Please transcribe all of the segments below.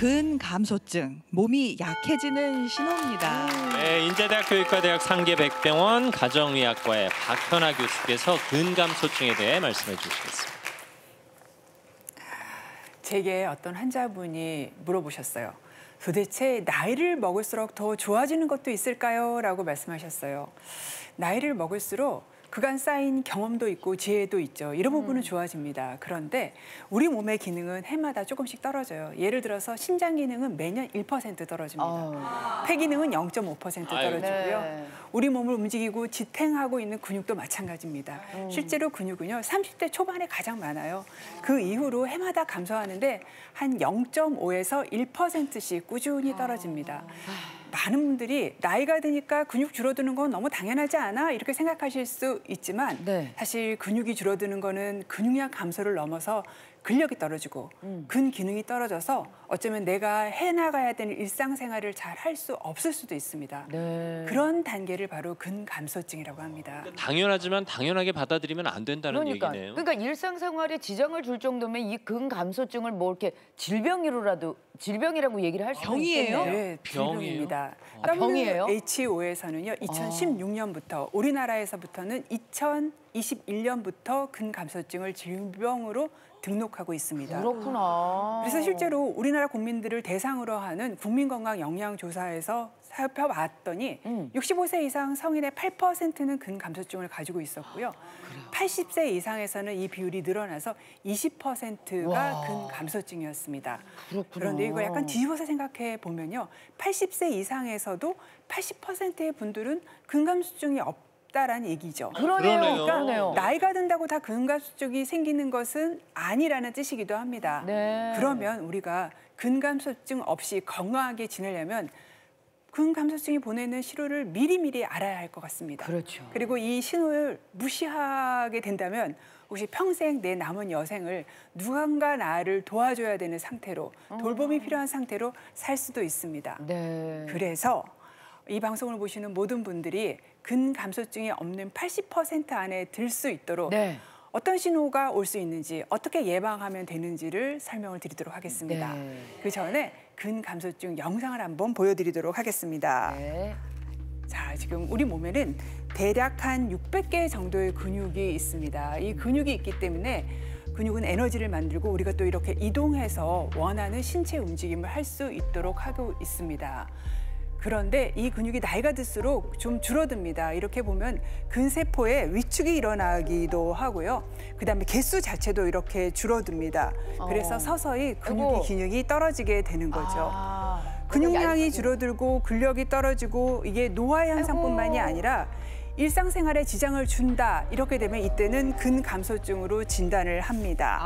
근감소증, 몸이 약해지는 신호입니다. 네, 인제대학 교육과대학 상계백병원 가정의학과의 박현아 교수께서 근감소증에 대해 말씀해 주시겠습니다. 제게 어떤 환자분이 물어보셨어요. 도대체 나이를 먹을수록 더 좋아지는 것도 있을까요? 라고 말씀하셨어요. 나이를 먹을수록 그간 쌓인 경험도 있고 지혜도 있죠. 이런 부분은 좋아집니다. 그런데 우리 몸의 기능은 해마다 조금씩 떨어져요. 예를 들어서 심장 기능은 매년 1% 떨어집니다. 폐 기능은 0.5% 떨어지고요. 네. 우리 몸을 움직이고 지탱하고 있는 근육도 마찬가지입니다. 실제로 근육은요, 30대 초반에 가장 많아요. 그 이후로 해마다 감소하는데 한 0.5에서 1%씩 꾸준히 떨어집니다. 많은 분들이 나이가 드니까 근육 줄어드는 건 너무 당연하지 않아? 이렇게 생각하실 수 있지만 사실 근육이 줄어드는 거는 근육량 감소를 넘어서 근력이 떨어지고 근기능이 떨어져서 어쩌면 내가 해나가야 되는 일상생활을 잘 할 수 없을 수도 있습니다. 그런 단계를 바로 근감소증이라고 합니다. 당연하지만 당연하게 받아들이면 안 된다는 얘기네요. 그러니까 일상생활에 지장을 줄 정도면 이 근감소증을 뭐 이렇게 질병이라고 얘기를 할 수 있겠네요. 네, 병입니다. 병이에요? WHO에서는요, 2016년부터 우리나라에서부터는 2021년부터 근감소증을 질병으로 등록하고 있습니다. 그렇구나. 그래서 실제로 우리나라 국민들을 대상으로 하는 국민건강영양조사에서 살펴봤더니 65세 이상 성인의 8%는 근감소증을 가지고 있었고요. 80세 이상에서는 이 비율이 늘어나서 20%가 근감소증이었습니다. 그런데 이걸 약간 뒤집어서 생각해 보면요. 80세 이상에서도 80%의 분들은 근감소증이 없다라는 얘기죠. 그러네요. 그러니까 나이가 든다고 다 근감소증이 생기는 것은 아니라는 뜻이기도 합니다. 그러면 우리가 근감소증 없이 건강하게 지내려면 근감소증이 보내는 신호를 미리미리 알아야 할 것 같습니다. 그렇죠. 그리고 이 신호를 무시하게 된다면 혹시 평생 내 남은 여생을 누군가 나를 도와줘야 되는 상태로 돌봄이 필요한 상태로 살 수도 있습니다. 그래서 이 방송을 보시는 모든 분들이 근감소증이 없는 80% 안에 들 수 있도록 어떤 신호가 올 수 있는지, 어떻게 예방하면 되는지를 설명을 드리도록 하겠습니다. 그 전에 근감소증 영상을 한번 보여드리도록 하겠습니다. 자, 지금 우리 몸에는 대략 한 600개 정도의 근육이 있습니다. 이 근육이 있기 때문에 근육은 에너지를 만들고 우리가 또 이렇게 이동해서 원하는 신체 움직임을 할 수 있도록 하고 있습니다. 그런데 이 근육이 나이가 들수록 좀 줄어듭니다. 이렇게 보면 근세포에 위축이 일어나기도 하고요. 그다음에 개수 자체도 이렇게 줄어듭니다. 그래서 서서히 근육의 기능이 떨어지게 되는 거죠. 근육량이 줄어들고 근력이 떨어지고 이게 노화 현상뿐만이 아니라 일상생활에 지장을 준다. 이렇게 되면 이때는 근감소증으로 진단을 합니다.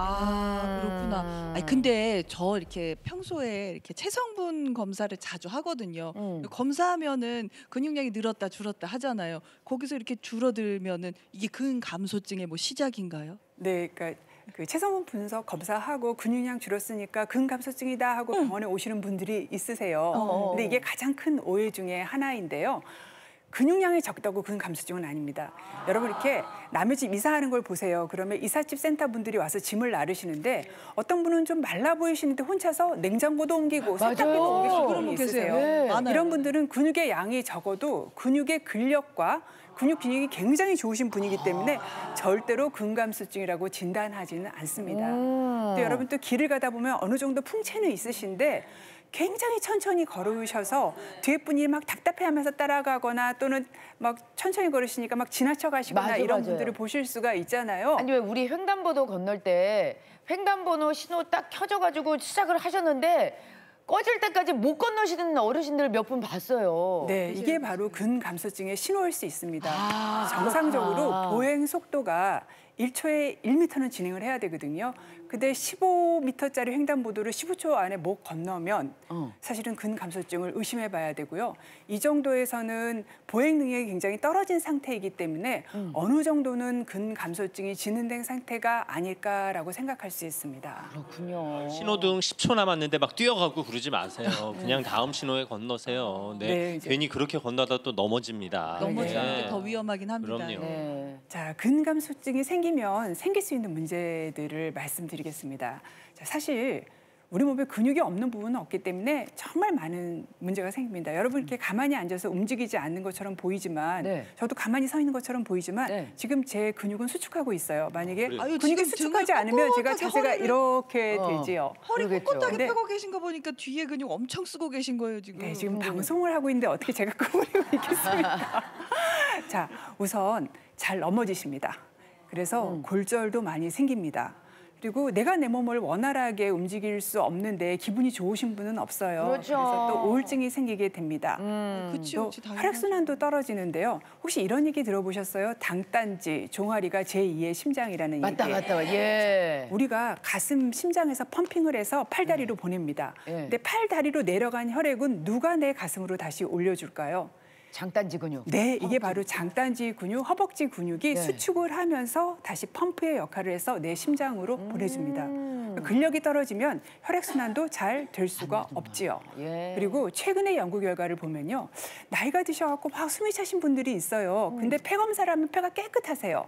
그렇구나. 아니, 근데 저 이렇게 평소에 이렇게 체성분 검사를 자주 하거든요. 검사하면은 근육량이 늘었다 줄었다 하잖아요. 거기서 이렇게 줄어들면은 이게 근감소증의 뭐 시작인가요? 네, 그러니까 그 체성분 분석 검사하고 근육량 줄었으니까 근감소증이다 하고 병원에 오시는 분들이 있으세요. 근데 이게 가장 큰 오해 중에 하나인데요. 근육량이 적다고 근감소증은 아닙니다. 여러분 이렇게 남의 집 이사하는 걸 보세요. 그러면 이삿집 센터 분들이 와서 짐을 나르시는데 어떤 분은 좀 말라 보이시는데 혼자서 냉장고도 옮기고 세탁기도 옮기시는 분이 있으세요. 이런 분들은 근육의 양이 적어도 근육의 근력과 근육 기능이 굉장히 좋으신 분이기 때문에 절대로 근감소증이라고 진단하지는 않습니다. 또 여러분 또 길을 가다 보면 어느 정도 풍채는 있으신데 굉장히 천천히 걸으셔서 뒤에 분이 막 답답해하면서 따라가거나 또는 막 천천히 걸으시니까 막 지나쳐 가시거나 이런 분들을 보실 수가 있잖아요. 아니 왜 우리 횡단보도 건널 때 횡단번호 신호 딱 켜져가지고 시작을 하셨는데 꺼질 때까지 못 건너시는 어르신들 몇 분 봤어요. 네, 이게 바로 근감소증의 신호일 수 있습니다. 정상적으로 보행 속도가 1초에 1m는 진행을 해야 되거든요. 근데 15m짜리 횡단보도를 15초 안에 못 건너면 사실은 근감소증을 의심해 봐야 되고요. 이 정도에서는 보행 능력이 굉장히 떨어진 상태이기 때문에 어느 정도는 근감소증이 진행된 상태가 아닐까라고 생각할 수 있습니다. 그렇군요. 신호등 10초 남았는데 막 뛰어가고 그러지 마세요. 그냥 다음 신호에 건너세요. 괜히 그렇게 건너다 또 넘어집니다. 넘어지는 게 더 위험하긴 합니다. 그럼요. 자, 근감소증이 생기면 생길 수 있는 문제들을 말씀드리겠습니다. 자, 사실 우리 몸에 근육이 없는 부분은 없기 때문에 정말 많은 문제가 생깁니다. 여러분 이렇게 가만히 앉아서 움직이지 않는 것처럼 보이지만 네. 저도 가만히 서 있는 것처럼 보이지만 네. 지금 제 근육은 수축하고 있어요. 만약에 그래요? 아유, 근육이 지금 수축하지 등을 않으면 제가 꼿꼿하게 자세가 허리를- 이렇게 어. 되지요. 허리 그러겠죠. 꼿꼿하게 네. 펴고 계신 거 보니까 뒤에 근육 엄청 쓰고 계신 거예요 지금. 네, 지금 방송을 하고 있는데 어떻게 제가 꾸물이고 있겠습니까? 자, 우선 잘 넘어지십니다. 그래서 골절도 많이 생깁니다. 그리고 내가 내 몸을 원활하게 움직일 수 없는데 기분이 좋으신 분은 없어요. 그렇죠. 래서 또 우울증이 생기게 됩니다. 그렇죠. 또 혈액순환도 떨어지는데요. 혹시 이런 얘기 들어보셨어요? 당단지, 종아리가 제2의 심장이라는 맞다, 얘기. 맞다. 예. 우리가 가슴, 심장에서 펌핑을 해서 팔다리로 보냅니다. 예. 근데 팔다리로 내려간 혈액은 누가 내 가슴으로 다시 올려줄까요? 장단지 근육. 네, 이게 바로 장단지 근육, 허벅지 근육이 네. 수축을 하면서 다시 펌프의 역할을 해서 내 심장으로 보내줍니다. 근력이 떨어지면 혈액순환도 잘 될 수가 없지요. 예. 그리고 최근의 연구 결과를 보면요. 나이가 드셔갖고 막 숨이 차신 분들이 있어요. 근데 폐 검사를 하면 폐가 깨끗하세요.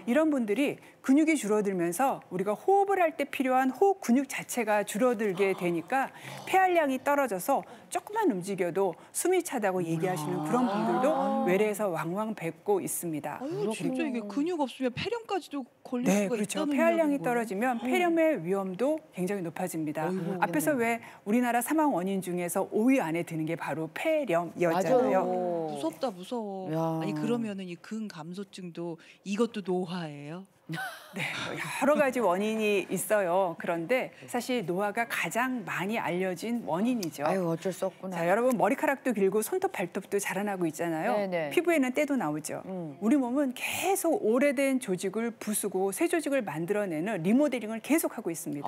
이런 분들이 근육이 줄어들면서 우리가 호흡을 할 때 필요한 호흡 근육 자체가 줄어들게 되니까 폐활량이 떨어져서 조금만 움직여도 숨이 차다고 얘기하시는 그런 분들도 외래에서 왕왕 뵙고 있습니다. 아유, 진짜 이게 근육 없으면 폐렴까지도 걸릴 네, 수가 그렇죠. 있다는 폐활량이 이야기인 거예요. 떨어지면 폐렴의 위험도 굉장히 높아집니다. 앞에서 왜 우리나라 사망 원인 중에서 5위 안에 드는 게 바로 폐렴이었잖아요. 맞아요. 무섭다 무서워. 야. 아니 그러면은 이 근감소증도 이것도 노화예요? 네, 여러 가지 원인이 있어요. 그런데 사실 노화가 가장 많이 알려진 원인이죠. 아유, 어쩔 수 없구나. 자, 여러분 머리카락도 길고 손톱 발톱도 자라나고 있잖아요. 네네. 피부에는 때도 나오죠. 우리 몸은 계속 오래된 조직을 부수고 새 조직을 만들어내는 리모델링을 계속하고 있습니다.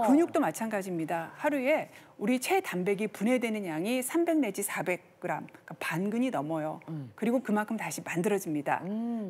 근육도 마찬가지입니다. 하루에 우리 체단백이 분해되는 양이 300 내지 400g, 그러니까 반근이 넘어요. 그리고 그만큼 다시 만들어집니다.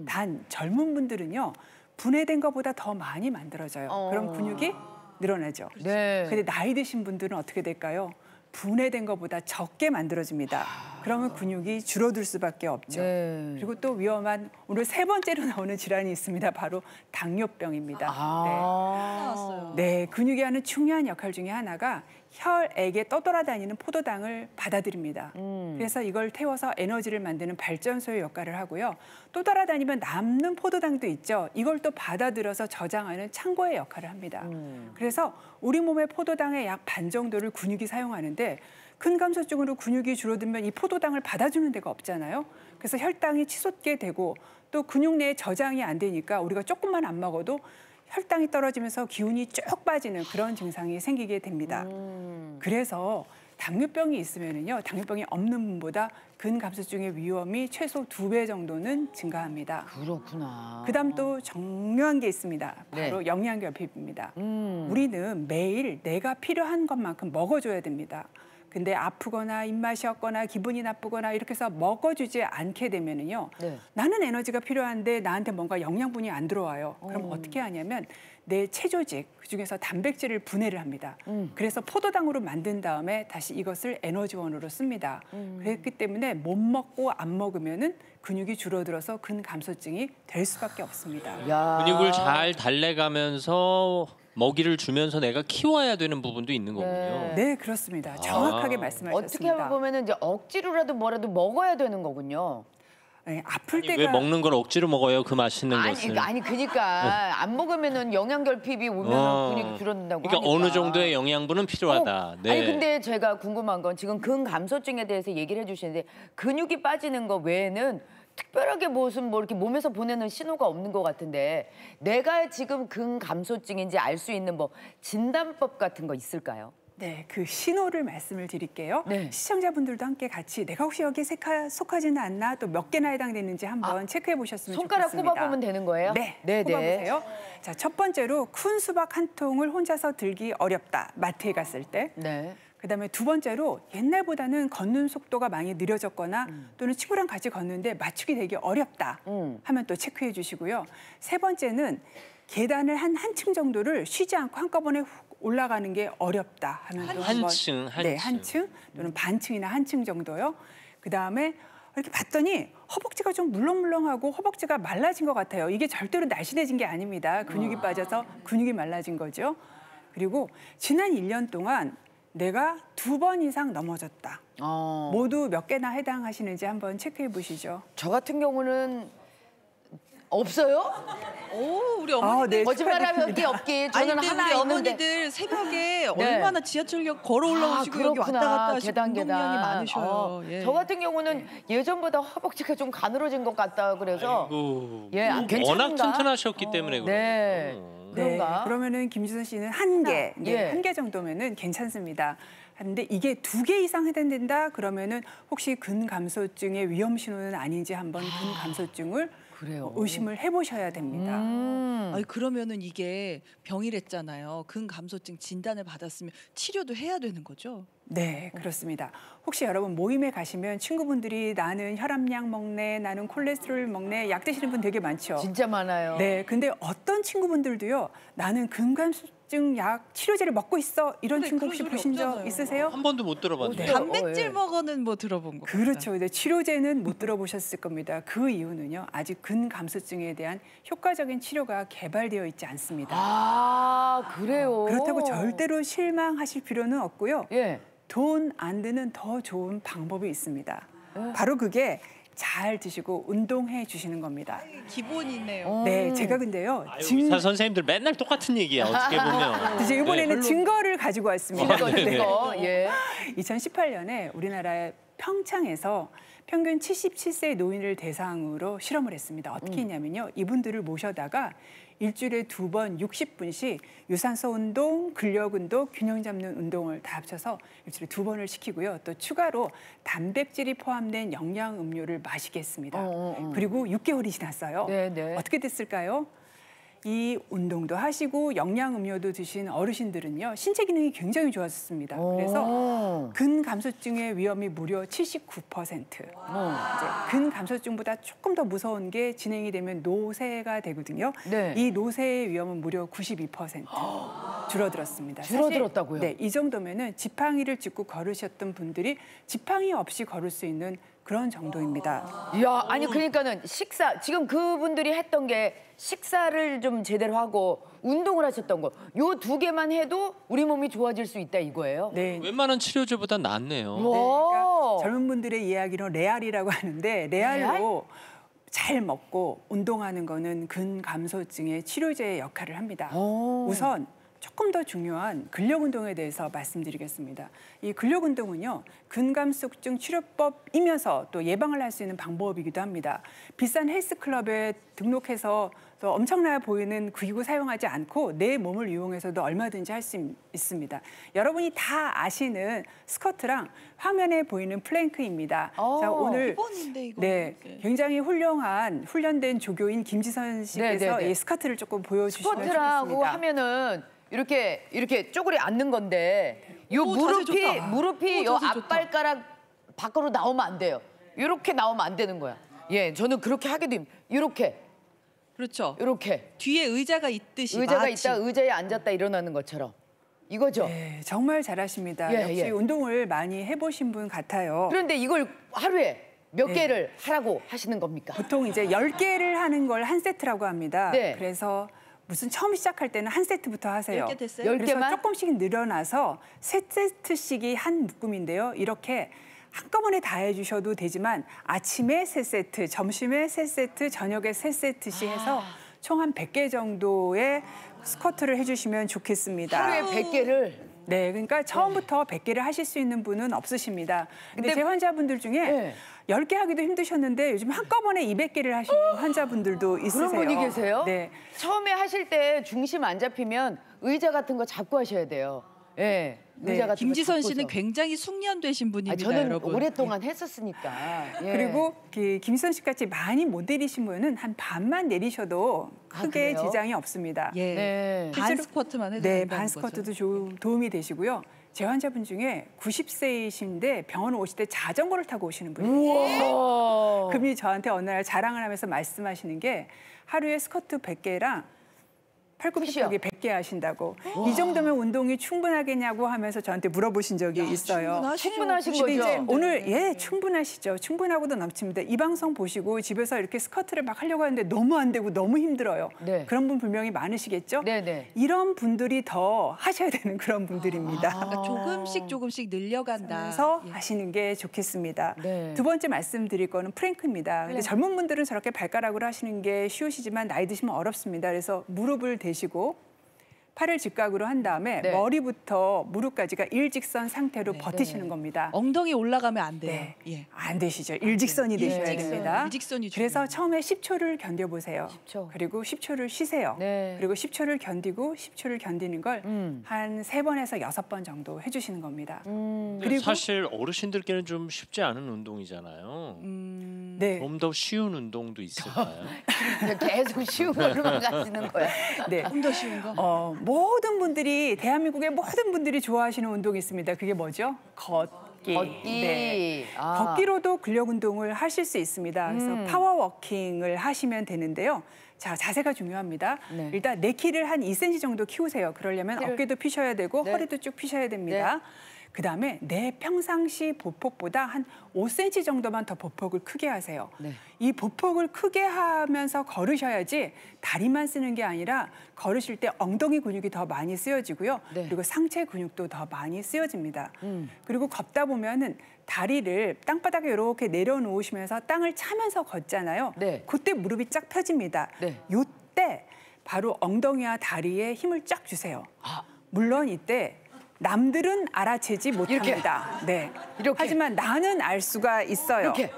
단 젊은 분들은요. 분해된 것보다 더 많이 만들어져요. 그럼 근육이 늘어나죠. 네. 근데 나이 드신 분들은 어떻게 될까요? 분해된 것보다 적게 만들어집니다. 그러면 근육이 줄어들 수밖에 없죠. 네. 그리고 또 위험한 오늘 세 번째로 나오는 질환이 있습니다. 바로 당뇨병입니다. 나왔어요. 네, 근육이 하는 중요한 역할 중에 하나가 혈액에 떠돌아다니는 포도당을 받아들입니다. 그래서 이걸 태워서 에너지를 만드는 발전소의 역할을 하고요. 또 돌아다니면 남는 포도당도 있죠. 이걸 또 받아들여서 저장하는 창고의 역할을 합니다. 그래서 우리 몸의 포도당의 약 반 정도를 근육이 사용하는데 근감소증으로 근육이 줄어들면 이 포도당을 받아주는 데가 없잖아요. 그래서 혈당이 치솟게 되고 또 근육 내에 저장이 안 되니까 우리가 조금만 안 먹어도 혈당이 떨어지면서 기운이 쭉 빠지는 그런 증상이 생기게 됩니다. 그래서 당뇨병이 있으면요, 당뇨병이 없는 분보다 근감소증의 위험이 최소 2배 정도는 증가합니다. 그렇구나. 그다음 또 중요한 게 있습니다. 바로 네. 영양결핍입니다. 우리는 매일 내가 필요한 것만큼 먹어줘야 됩니다. 근데 아프거나 입맛이 없거나 기분이 나쁘거나 이렇게 해서 먹어주지 않게 되면은요. 네. 나는 에너지가 필요한데 나한테 뭔가 영양분이 안 들어와요. 그럼 어떻게 하냐면 내 체조직 그중에서 단백질을 분해를 합니다. 그래서 포도당으로 만든 다음에 다시 이것을 에너지원으로 씁니다. 그렇기 때문에 못 먹고 안 먹으면은 근육이 줄어들어서 근감소증이 될 수밖에 없습니다. 야. 근육을 잘 달래가면서 먹이를 주면서 내가 키워야 되는 부분도 있는 거군요. 네, 그렇습니다. 정확하게 아. 말씀하셨습니다. 어떻게 보면은 이제 억지로라도 뭐라도 먹어야 되는 거군요. 네, 아플 아니, 때가 왜 먹는 걸 억지로 먹어요? 그 맛있는 것을. 아니 그러니까 안 먹으면은 영양결핍이 오면 근육이 줄어든다고 그러니까 하니까. 어느 정도의 영양분은 필요하다. 네. 아니 근데 제가 궁금한 건 지금 근감소증에 대해서 얘기를 해주시는데 근육이 빠지는 거 외에는 특별하게 무슨 뭐 이렇게 몸에서 보내는 신호가 없는 것 같은데 내가 지금 근감소증인지 알 수 있는 뭐 진단법 같은 거 있을까요? 네, 그 신호를 말씀을 드릴게요. 네. 시청자분들도 함께 같이 내가 혹시 여기에 속하지는 않나 또 몇 개나 해당되는지 한번 체크해 보셨으면 손가락 좋겠습니다. 꼽아보면 되는 거예요? 네, 네, 꼽아보세요. 자, 첫 번째로 큰 수박 한 통을 혼자서 들기 어렵다. 마트에 갔을 때. 네. 그다음에 두 번째로 옛날보다는 걷는 속도가 많이 느려졌거나 또는 친구랑 같이 걷는데 맞추기 되게 어렵다 하면 또 체크해 주시고요. 세 번째는 계단을 한층 정도를 쉬지 않고 한꺼번에 훅 올라가는 게 어렵다 하면 또 한번 한층. 네, 한층 또는 반층이나 한층 정도요. 그다음에 이렇게 봤더니 허벅지가 좀 물렁물렁하고 허벅지가 말라진 것 같아요. 이게 절대로 날씬해진 게 아닙니다. 근육이 빠져서 근육이 말라진 거죠. 그리고 지난 1년 동안 내가 2번 이상 넘어졌다. 모두 몇 개나 해당하시는지 한번 체크해 보시죠. 저 같은 경우는 없어요? 오, 우리 어머니들. 네, 거짓말하기 축하드립니다. 없기. 아니, 저는 근데 하나 우리 있는데. 어머니들 새벽에 얼마나 지하철역 걸어 올라오시고 여기 왔다 갔다 하시고 운동량이 많으셔요. 예. 저 같은 경우는 예전보다 허벅지가 좀 가늘어진 것 같다 그래서 아이고, 예, 괜찮은가? 워낙 튼튼하셨기 때문에 네. 그렇군요. 그런가? 그러면은 김지선 씨는 한 개, 예. 한 개 정도면은 괜찮습니다. 근데 이게 2개 이상 해당된다 그러면은 혹시 근감소증의 위험 신호는 아닌지 한번 근감소증을 그래요. 의심을 해보셔야 됩니다. 아니 그러면은 이게 병이랬잖아요. 근감소증 진단을 받았으면 치료도 해야 되는 거죠? 네, 그렇습니다. 혹시 여러분 모임에 가시면 친구분들이 나는 혈압약 먹네, 나는 콜레스테롤 먹네, 약 드시는 분 되게 많죠. 진짜 많아요. 네, 근데 어떤 친구분들도요, 나는 근감소증 약 치료제를 먹고 있어 이런 근데 친구 그런 혹시 소리 보신 적 없잖아요. 있으세요? 한 번도 못 들어봤네요. 네. 단백질 예. 먹어는 뭐 들어본 거. 그렇죠. 근데 치료제는 못 들어보셨을 겁니다. 그 이유는요, 아직 근감소증에 대한 효과적인 치료가 개발되어 있지 않습니다. 아, 그래요? 그렇다고 절대로 실망하실 필요는 없고요. 예. 돈 안 드는 더 좋은 방법이 있습니다. 바로 그게 잘 드시고 운동해 주시는 겁니다. 기본이네요. 네, 제가 근데요. 아유, 의사 선생님들 맨날 똑같은 얘기야. 어떻게 보면. 이제 이번에는 네. 증거를 가지고 왔습니다. 이거, 예. 2018년에 우리나라의 평창에서 평균 77세 노인을 대상으로 실험을 했습니다. 어떻게 했냐면요. 이분들을 모셔다가 일주일에 2번 60분씩 유산소 운동, 근력 운동, 균형 잡는 운동을 다 합쳐서 일주일에 2번을 시키고요. 또 추가로 단백질이 포함된 영양 음료를 마시게 했습니다. 그리고 6개월이 지났어요. 네, 네. 어떻게 됐을까요? 이 운동도 하시고 영양 음료도 드신 어르신들은요. 신체 기능이 굉장히 좋아졌습니다. 그래서 근감소증의 위험이 무려 79%. 이제 근감소증보다 조금 더 무서운 게 진행이 되면 노쇠가 되거든요. 네. 이 노쇠의 위험은 무려 92% 줄어들었습니다. 줄어들었다고요? 사실, 네, 이 정도면은 지팡이를 짚고 걸으셨던 분들이 지팡이 없이 걸을 수 있는 그런 정도입니다. 이야, 아니 그러니까는 식사 지금 그분들이 했던 게 식사를 좀 제대로 하고 운동을 하셨던 거 요 2개만 해도 우리 몸이 좋아질 수 있다 이거예요? 네. 웬만한 치료제보다 낫네요. 네, 그러니까 젊은 분들의 이야기로 레알이라고 하는데 레알로 잘 먹고 운동하는 거는 근감소증의 치료제의 역할을 합니다. 우선 조금 더 중요한 근력 운동에 대해서 말씀드리겠습니다. 이 근력 운동은요, 근감소증 치료법이면서 또 예방을 할 수 있는 방법이기도 합니다. 비싼 헬스클럽에 등록해서 또 엄청나 보이는 기구 사용하지 않고 내 몸을 이용해서도 얼마든지 할 수 있습니다. 여러분이 다 아시는 스쿼트랑 화면에 보이는 플랭크입니다. 자, 오늘 기본인데 이거. 네, 굉장히 훌륭한 훈련된 조교인 김지선 씨께서 이 스쿼트를 조금 보여주시면 스쿼트라고 좋겠습니다. 하면은 이렇게 쪼그려 앉는 건데 요 오, 자세 좋다. 무릎이 오, 요 자세 좋다. 앞발가락 밖으로 나오면 안 돼요. 이렇게 나오면 안 되는 거야. 예, 저는 그렇게 하기도 이렇게 그렇죠. 이렇게 뒤에 의자가 있듯이 의자가 마치. 있다 의자에 앉았다 일어나는 것처럼 이거죠. 네, 정말 잘하십니다. 예, 역시 예. 운동을 많이 해보신 분 같아요. 그런데 이걸 하루에 몇 개를 하라고 하시는 겁니까? 보통 이제 10개를 하는 걸 한 세트라고 합니다. 네. 그래서 무슨 처음 시작할 때는 한 세트부터 하세요. 10개 됐어요? 10 그래서 개만? 조금씩 늘어나서 세 세트씩이 한 묶음인데요. 이렇게 한꺼번에 다 해주셔도 되지만 아침에 3세트, 점심에 3세트, 저녁에 3세트씩 해서 총 한 100개 정도의 스쿼트를 해주시면 좋겠습니다. 하루에 100개를 네, 그러니까 처음부터 100개를 하실 수 있는 분은 없으십니다. 근데 제 환자분들 중에 네. 10개 하기도 힘드셨는데 요즘 한꺼번에 200개를 하시는 환자분들도 있으세요. 그런 분이 계세요? 네. 처음에 하실 때 중심 안 잡히면 의자 같은 거 잡고 하셔야 돼요. 예. 네, 의자 같은 김지선 거 씨는 잡고서. 굉장히 숙련되신 분입니다, 저는 여러분. 오랫동안 했었으니까. 예. 그리고 김지선 씨 같이 많이 못 내리신 분은 한 반만 내리셔도 크게 그래요? 지장이 없습니다. 예. 네. 반 실제로- 스쿼트만 해도 네, 된다는 반 거죠. 스쿼트도 도움이 되시고요. 제 환자분 중에 90세이신데 병원 오실 때 자전거를 타고 오시는 분이 있어요. 우와. 그분이 저한테 어느 날 자랑을 하면서 말씀하시는 게 하루에 스쿼트 100개랑 팔굽혀 펴기 100개 하신다고. 이 정도면 운동이 충분하겠냐고 하면서 저한테 물어보신 적이 있어요. 충분하신 근데 거죠? 이제 오늘 충분하시죠. 충분하고도 넘칩니다. 이 방송 보시고 집에서 이렇게 스쿼트를 막 하려고 하는데 너무 안 되고 너무 힘들어요. 네. 그런 분 분명히 많으시겠죠? 네네. 이런 분들이 더 하셔야 되는 그런 분들입니다. 그러니까 조금씩 늘려간다. 그래서 예. 하시는 게 좋겠습니다. 네. 두 번째 말씀드릴 거는 프랭크입니다. 근데 젊은 분들은 저렇게 발가락으로 하시는 게 쉬우시지만 나이 드시면 어렵습니다. 그래서 무릎을 대시고 팔을 직각으로 한 다음에 네. 머리부터 무릎까지가 일직선 상태로 네. 버티시는 겁니다. 엉덩이 올라가면 안 돼요. 네. 예. 안 되시죠. 일직선이 되셔야 됩니다. 일직선이 그래서 중요해요. 처음에 10초를 견뎌보세요. 10초. 그리고 10초를 쉬세요. 네. 그리고 10초를 견디고 10초를 견디는 걸 한 3번에서 6번 정도 해주시는 겁니다. 그리고 사실 어르신들께는 좀 쉽지 않은 운동이잖아요. 네. 좀 더 쉬운 운동도 있을까요? 계속 쉬운 걸로만 가시는 거야. 네. 좀 더 쉬운 거. 모든 분들이 대한민국의 모든 분들이 좋아하시는 운동이 있습니다. 그게 뭐죠? 걷기. 걷기. 네. 아. 걷기로도 근력 운동을 하실 수 있습니다. 그래서 파워워킹을 하시면 되는데요. 자, 자세가 중요합니다. 네. 일단 내 키를 한 2cm 정도 키우세요. 그러려면 어깨도 피셔야 되고 네. 허리도 쭉 피셔야 됩니다. 그다음에 내 평상시 보폭보다 한 5cm 정도만 더 보폭을 크게 하세요. 네. 이 보폭을 크게 하면서 걸으셔야지 다리만 쓰는 게 아니라 걸으실 때 엉덩이 근육이 더 많이 쓰여지고요. 네. 그리고 상체 근육도 더 많이 쓰여집니다. 그리고 걷다 보면은 다리를 땅바닥에 이렇게 내려놓으시면서 땅을 차면서 걷잖아요. 네. 그때 무릎이 쫙 펴집니다. 네. 요때 바로 엉덩이와 다리에 힘을 쫙 주세요. 물론 이때 남들은 알아채지 못합니다. 네. 이렇게. 하지만 나는 알 수가 있어요. 이렇게.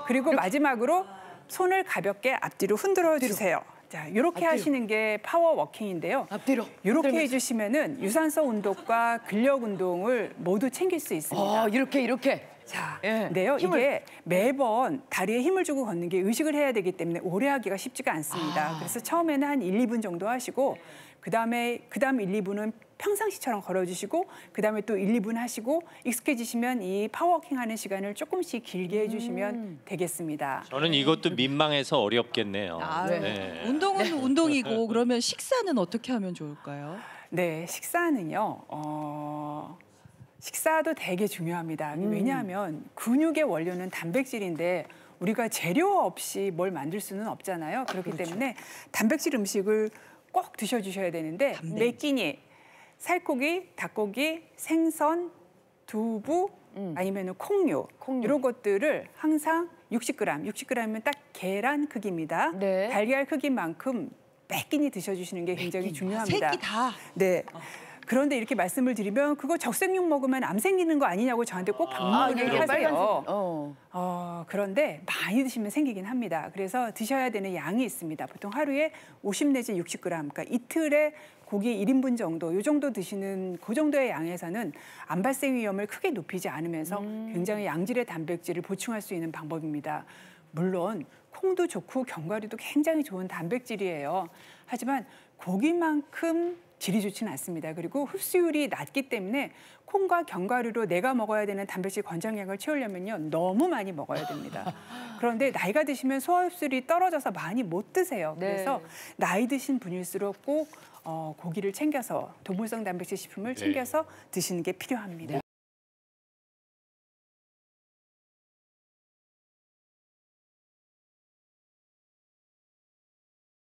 그리고 마지막으로 손을 가볍게 앞뒤로 흔들어 주세요. 자, 이렇게 하시는 게 파워워킹인데요. 앞뒤로. 이렇게 흔들면서. 해주시면은 유산소 운동과 근력 운동을 모두 챙길 수 있습니다. 이렇게. 자, 예. 근데요, 힘을. 이게 매번 다리에 힘을 주고 걷는 게 의식을 해야 되기 때문에 오래 하기가 쉽지가 않습니다. 그래서 처음에는 한 1, 2분 정도 하시고 그다음 1, 2분은 평상시처럼 걸어주시고 그다음에 또 1, 2분 하시고 익숙해지시면 이 파워워킹 하는 시간을 조금씩 길게 해주시면 되겠습니다. 저는 이것도 민망해서 어렵겠네요. 네. 운동은 운동이고 그러면 식사는 어떻게 하면 좋을까요? 네, 식사는요. 식사도 되게 중요합니다. 왜냐하면 근육의 원료는 단백질인데 우리가 재료 없이 뭘 만들 수는 없잖아요. 그렇기 때문에 단백질 음식을 꼭 드셔주셔야 되는데 매 끼니 살코기, 닭고기, 생선, 두부 아니면 콩류 이런 것들을 항상 60g, 60g이면 딱 계란 크기입니다. 네. 달걀 크기만큼 매 끼니 드셔주시는 게 굉장히 중요합니다. 세 끼 다. 네. 그런데 이렇게 말씀을 드리면 그거 적색육 먹으면 암 생기는 거 아니냐고 저한테 꼭 반문을 하세요. 그런데 많이 드시면 생기긴 합니다. 그래서 드셔야 되는 양이 있습니다. 보통 하루에 50 내지 60g, 그러니까 이틀에 고기 1인분 정도, 이 정도 드시는 그 정도의 양에서는 암 발생 위험을 크게 높이지 않으면서 굉장히 양질의 단백질을 보충할 수 있는 방법입니다. 물론 콩도 좋고 견과류도 굉장히 좋은 단백질이에요. 하지만 고기만큼 질이 좋지는 않습니다. 그리고 흡수율이 낮기 때문에 콩과 견과류로 내가 먹어야 되는 단백질 권장량을 채우려면요 너무 많이 먹어야 됩니다. 그런데 나이가 드시면 소화 흡수율이 떨어져서 많이 못 드세요. 그래서 나이 드신 분일수록 꼭 고기를 챙겨서 동물성 단백질 식품을 챙겨서 드시는 게 필요합니다.